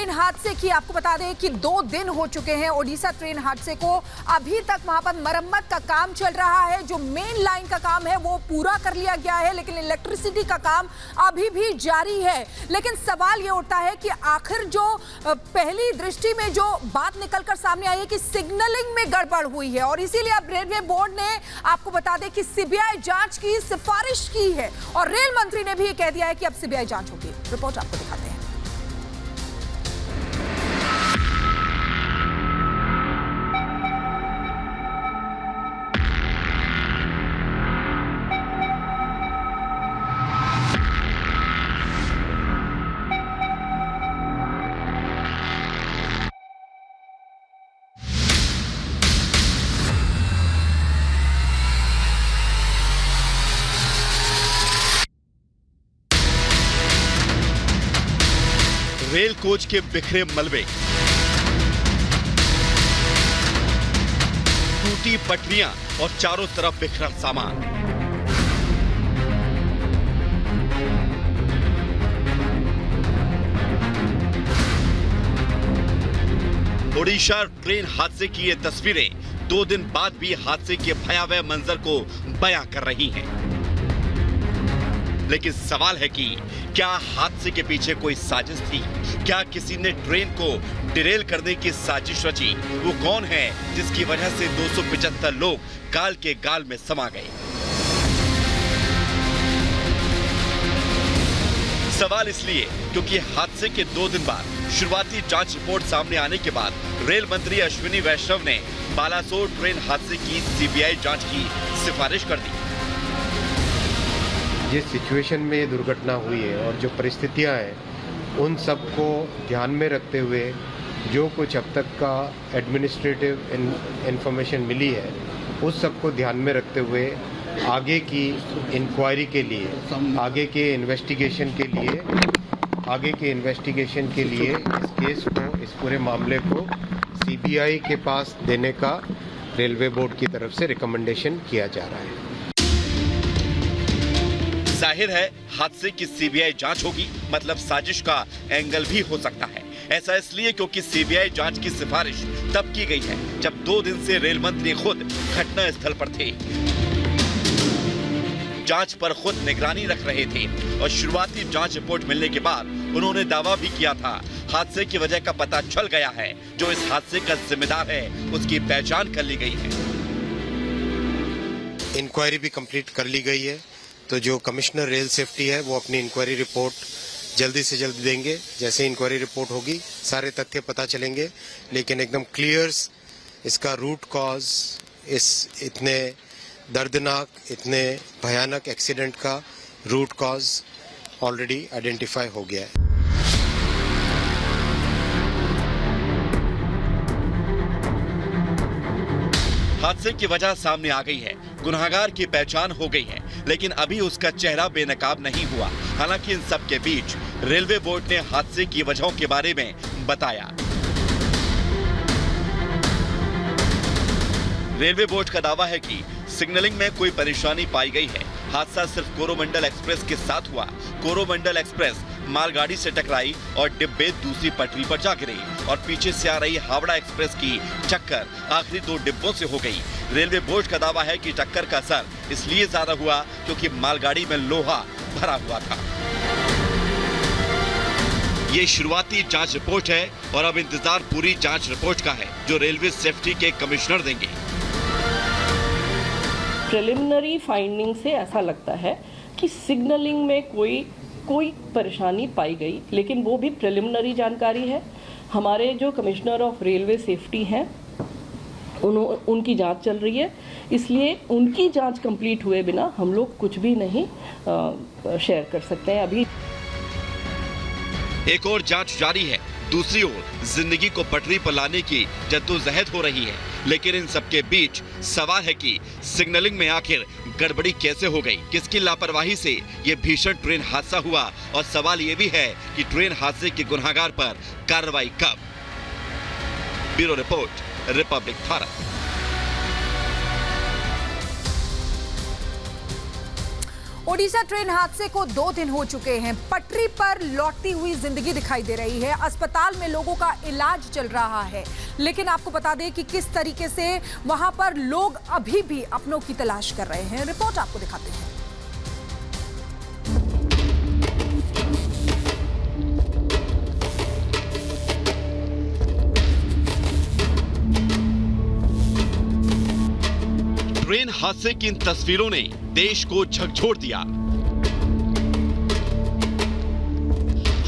Train हादसे की आपको बता दें कि 2 दिन हो चुके हैं ओडिशा ट्रेन हादसे को। अभी तक वहां पर मरम्मत का काम चल रहा है। जो मेन लाइन का काम है वो पूरा कर लिया गया है, लेकिन इलेक्ट्रिसिटी का काम अभी भी जारी है। लेकिन सवाल ये उठता है कि आखिर जो पहली दृष्टि में जो बात निकलकर सामने आई है कि सिग्नलिंग में गड़बड़ हुई है, और इसीलिए अब रेलवे बोर्ड ने आपको बता दें कि सीबीआई जांच की सिफारिश की है, और रेल मंत्री ने भी ये कह दिया है कि अब सीबीआई जांच होगी। रिपोर्ट आपको दिखाते हैं। रेल कोच के बिखरे मलबे, टूटी पटरियां और चारों तरफ बिखरा सामान। ओडिशा ट्रेन हादसे की ये तस्वीरें 2 दिन बाद भी हादसे के भयावह मंजर को बयां कर रही हैं। लेकिन सवाल है कि क्या हादसे के पीछे कोई साजिश थी? क्या किसी ने ट्रेन को डिरेल करने की साजिश रची? वो कौन है जिसकी वजह से 275 लोग गाल के गाल में समा गए? सवाल इसलिए क्योंकि हादसे के 2 दिन बाद शुरुआती जांच रिपोर्ट सामने आने के बाद रेल मंत्री अश्विनी वैष्णव ने बालासोर ट्रेन हादसे की सीबीआई जांच की सिफारिश कर दी। जिस सिचुएशन में ये दुर्घटना हुई है और जो परिस्थितियां हैं, उन सब को ध्यान में रखते हुए जो कुछ अब तक का एडमिनिस्ट्रेटिव इंफॉर्मेशन मिली है, उस सब को ध्यान में रखते हुए आगे की इंक्वायरी के लिए, आगे के इन्वेस्टिगेशन के लिए इस केस को, इस पूरे मामले को सीबीआई के पास देने का रेलवे बोर्ड की तरफ से रिकमेंडेशन किया जा रहा है। जाहिर है हादसे की सीबीआई जांच होगी, मतलब साजिश का एंगल भी हो सकता है। ऐसा इसलिए क्योंकि सीबीआई जांच की सिफारिश तब की गई है जब 2 दिन से रेल मंत्री खुद घटना स्थल पर थे, जांच पर खुद निगरानी रख रहे थे, और शुरुआती जांच रिपोर्ट मिलने के बाद उन्होंने दावा भी किया था हादसे की वजह का पता चल गया है। जो इस हादसे का जिम्मेदार है उसकी पहचान कर ली गई है। इंक्वायरी भी कंप्लीट कर ली गई है, तो जो कमिश्नर रेल सेफ्टी है वो अपनी इंक्वायरी रिपोर्ट जल्दी से जल्दी देंगे। जैसे इंक्वायरी रिपोर्ट होगी सारे तथ्य पता चलेंगे, लेकिन एकदम क्लियर इसका रूट कॉज, इस इतने दर्दनाक, इतने भयानक एक्सीडेंट का रूट कॉज ऑलरेडी आइडेंटिफाई हो गया है। हादसे की वजह सामने आ गई है, गुनहगार की पहचान हो गई है, लेकिन अभी उसका चेहरा बेनकाब नहीं हुआ। हालांकि इन सब के बीच रेलवे बोर्ड ने हादसे की वजहों के बारे में बताया। रेलवे बोर्ड का दावा है कि सिग्नलिंग में कोई परेशानी पाई गई है। हादसा सिर्फ कोरोमंडल एक्सप्रेस के साथ हुआ। कोरोमंडल एक्सप्रेस मालगाड़ी से टकराई और डिब्बे दूसरी पटरी पर जा गिरे, और पीछे से आ रही हावड़ा एक्सप्रेस की टक्कर आखिरी 2 डिब्बों से हो गई। रेलवे बोर्ड का दावा है कि टक्कर का असर इसलिए ज्यादा हुआ क्योंकि मालगाड़ी में लोहा भरा हुआ था। ये शुरुआती जांच रिपोर्ट है और अब इंतजार पूरी जांच रिपोर्ट का है जो रेलवे सेफ्टी के कमिश्नर देंगे। प्रिलिमिनरी फाइंडिंग से ऐसा लगता है कि सिग्नलिंग में कोई परेशानी पाई गई, लेकिन वो भी प्रिलिमिनरी जानकारी है। हमारे जो कमिश्नर ऑफ रेलवे सेफ्टी हैं उनकी जांच चल रही है, इसलिए उनकी जांच कंप्लीट हुए बिना हम लोग कुछ भी नहीं शेयर कर सकते हैं अभी। एक और जांच जारी है, दूसरी ओर जिंदगी को पटरी पर लाने की जद्दोजहद हो रही है। लेकिन इन सबके बीच सवाल है कि सिग्नलिंग में आखिर गड़बड़ी कैसे हो गई, किसकी लापरवाही से ये भीषण ट्रेन हादसा हुआ, और सवाल ये भी है कि ट्रेन हादसे के गुनहगार पर कार्रवाई कब। Bureau report, Republic Bharat. Odisha train हादसे को 2 दिन हो चुके हैं। पटरी पर लौटती हुई जिंदगी दिखाई दे रही है। अस्पताल में लोगों का इलाज चल रहा है, लेकिन आपको बता दें कि किस तरीके से वहां पर लोग अभी भी अपनों की तलाश कर रहे हैं। रिपोर्ट आपको दिखाते हैं। ट्रेन हादसे की इन तस्वीरों ने देश को झकझोर दिया।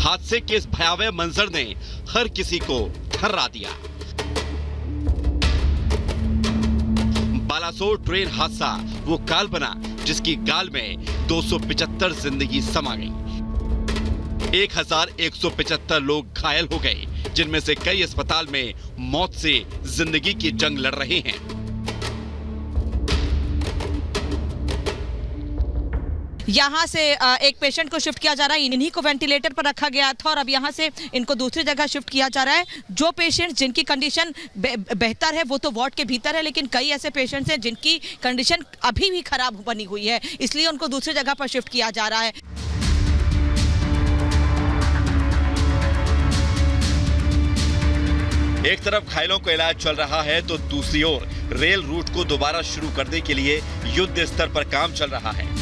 हादसे के इस भयावह मंजर ने हर किसी को थर्रा दिया। बालासोर ट्रेन हादसा वो काल बना जिसकी गाल में 275 जिंदगी समा गई। 1175 लोग घायल हो गए, जिनमें से कई अस्पताल में मौत से जिंदगी की जंग लड़ रहे हैं। यहाँ से एक पेशेंट को शिफ्ट किया जा रहा है। इन्हीं को वेंटिलेटर पर रखा गया था और अब यहाँ से इनको दूसरी जगह शिफ्ट किया जा रहा है। जो पेशेंट जिनकी कंडीशन बेहतर है वो तो वार्ड के भीतर है, लेकिन कई ऐसे पेशेंट्स हैं जिनकी कंडीशन अभी भी खराब बनी हुई है, इसलिए उनको दूसरी जगह पर शिफ्ट किया जा रहा है। एक तरफ घायलों का इलाज चल रहा है तो दूसरी ओर रेल रूट को दोबारा शुरू करने के लिए युद्ध स्तर पर काम चल रहा है।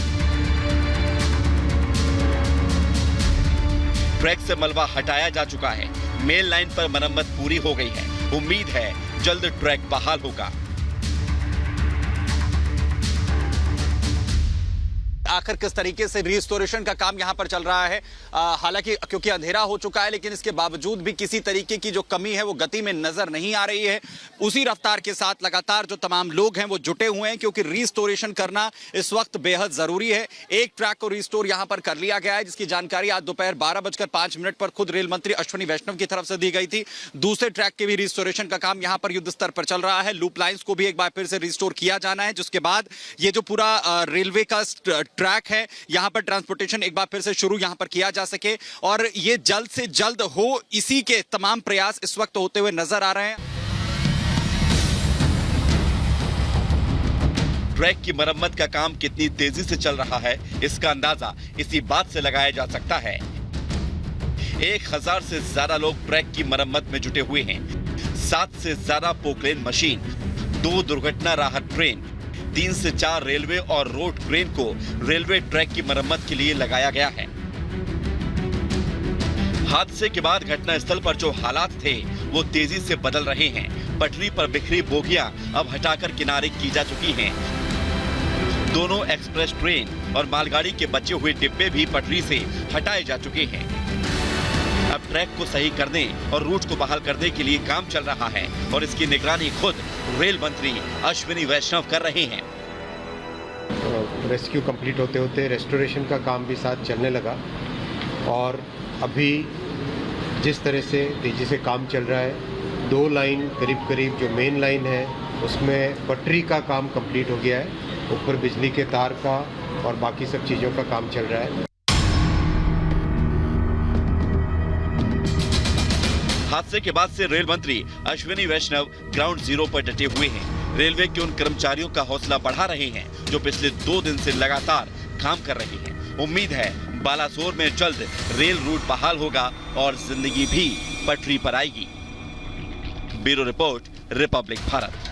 ट्रैक से मलबा हटाया जा चुका है। मेन लाइन पर मरम्मत पूरी हो गई है। उम्मीद है जल्द ट्रैक बहाल होगा। आखिर किस तरीके से रिस्टोरेशन का काम यहां पर चल रहा है। हालांकि क्योंकि अंधेरा हो चुका है, लेकिन इसके बावजूद भी किसी तरीके की जो कमी है वो गति में नजर नहीं आ रही है। उसी रफ्तार के साथ लगातार जो तमाम लोग हैं वो जुटे हुए हैं, क्योंकि रिस्टोरेशन करना इस वक्त बेहद जरूरी है। एक ट्रैक को रिस्टोर यहां पर कर लिया गया है, जिसकी जानकारी आज दोपहर 12:05 पर खुद रेल मंत्री अश्विनी वैष्णव की तरफ से दी गई थी। दूसरे ट्रैक के भी रिस्टोरेशन का काम यहां पर युद्ध स्तर पर चल रहा है। लूप लाइंस को भी एक बार फिर से रिस्टोर किया जाना है, जिसके बाद ये जो पूरा रेलवे का ट्रैक है यहां पर ट्रांसपोर्टेशन एक बार फिर से शुरू यहां पर किया जा सके, और ये जल्द से जल्द हो, इसी के तमाम प्रयास इस वक्त होते हुए नजर आ रहे हैं। ट्रैक की मरम्मत का काम कितनी तेजी से चल रहा है, इसका अंदाजा इसी बात से लगाया जा सकता है। 1000 से ज्यादा लोग ट्रैक की मरम्मत में जुटे हुए हैं। 7 से ज्यादा पोकलेन मशीन, 2 दुर्घटना राहत ट्रेन, 3 से 4 रेलवे और रोड क्रेन को रेलवे ट्रैक की मरम्मत के लिए लगाया गया है। हादसे के बाद घटनास्थल पर जो हालात थे वो तेजी से बदल रहे हैं। पटरी पर बिखरी बोगियां अब हटाकर किनारे की जा चुकी हैं। दोनों एक्सप्रेस ट्रेन और मालगाड़ी के बचे हुए डिब्बे भी पटरी से हटाए जा चुके हैं। अब ट्रैक को सही करने और रूट को बहाल करने के लिए काम चल रहा है, और इसकी निगरानी खुद रेल मंत्री अश्विनी वैष्णव कर रहे हैं। रेस्क्यू कंप्लीट होते होते रेस्टोरेशन का काम भी साथ चलने लगा, और अभी जिस तरह से तेजी से काम चल रहा है, 2 लाइन करीब करीब जो मेन लाइन है उसमें पटरी का काम कंप्लीट हो गया है। ऊपर बिजली के तार का और बाकी सब चीज़ों का काम चल रहा है। हादसे के बाद से रेल मंत्री अश्विनी वैष्णव ग्राउंड जीरो पर डटे हुए हैं। रेलवे के उन कर्मचारियों का हौसला बढ़ा रहे हैं जो पिछले 2 दिन से लगातार काम कर रहे हैं। उम्मीद है बालासोर में जल्द रेल रूट बहाल होगा और जिंदगी भी पटरी पर आएगी। Bureau report, Republic Bharat.